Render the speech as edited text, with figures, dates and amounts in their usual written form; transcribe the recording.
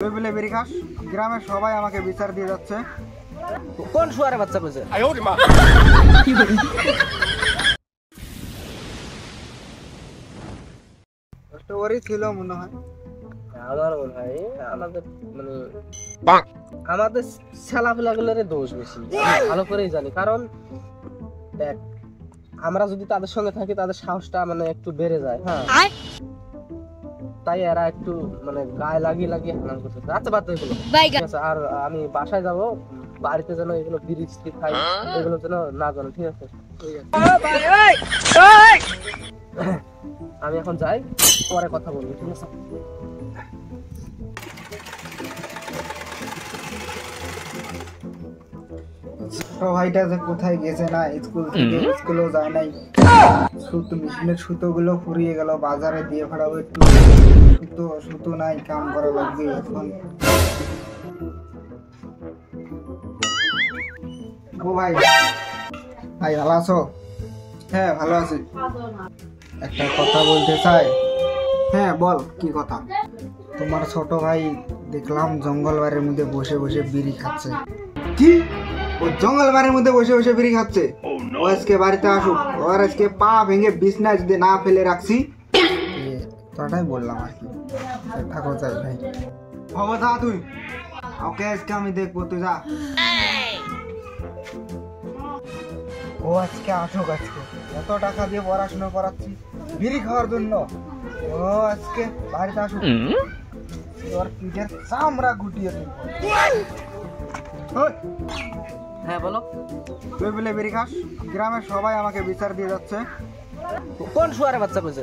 তুই বলে বেরি খাস, গ্রামের সবাই আমাকে বিচার দিয়ে যাচ্ছে। কোন শুয়ারে বাচ্চা কইছে? ওরই ছিল মনে হয়। আমার মনে হয় আমাদের মানে আমাদের ছেলাপেলাগুলোর দোষ বেশি, আমি ভালো করেই জানি। কারণ দেখ, আমরা যদি তাদের সঙ্গে থাকি তাদের সাহসটা মানে একটু বেড়ে যায়। হ্যাঁ, তাই এরা একটু মানে গায়ে লাগিয়ে লাগিয়ে হানান করতেছে। আচ্ছা বাদ দে এগুলো, ঠিক আছে? আর আমি বাসায় যাব, বাড়িতে যেন এগুলো বিরিস্তি খাই, এগুলো যেন না জানো, ঠিক আছে? আমি এখন যাই, পরে কথা বলবো, ঠিক আছে? ছোট ভাইটা যে কোথায় গেছে না, স্কুল থেকে স্কুলেও যায় নাই। সুতো মেশিনের সুতোগুলো ফুরিয়ে গেল, বাজারে দিয়ে ফেরাবো একটু। সুতো সুতো নাই, কাম করা লাগবে এখন। ও ভাই, ভাই ভালো আছো? হ্যাঁ ভালো আছি। একটা কথা বলতে চাই। হ্যাঁ বল, কি কথা? তোমার ছোট ভাই দেখলাম জঙ্গল বাড়ির মধ্যে বসে বসে বিড়ি খাচ্ছে। কি? ও জঙ্গল বাড়ির মধ্যে বসে বসে বিড়ি খাচ্ছে? ও আজকে বাড়িতে আসুক, ওর আজকে পা ভেঙে বিছনায় যদি না ফেলে রাখছি। তোটাই বললাম আর কি। থাকো যাই ভাই। খবর থা তুই, ওকে আজকে আমি দেখবো, তুই যা। ও আজকে আসুক, আজকে এত টাকা দিয়ে পড়াশোনা করাচ্ছি বিড়ি খাওয়ার জন্য। ও আজকে বাড়িতে আসুক, তোর পিঠের চামড়া গুটিয়ে দিই। হ্যাঁ বলো। তুই বলে বিড়ি খাস, গ্রামের সবাই আমাকে বিচার দিয়ে যাচ্ছে। কোন শুয়ারে বাচ্চা কইছে?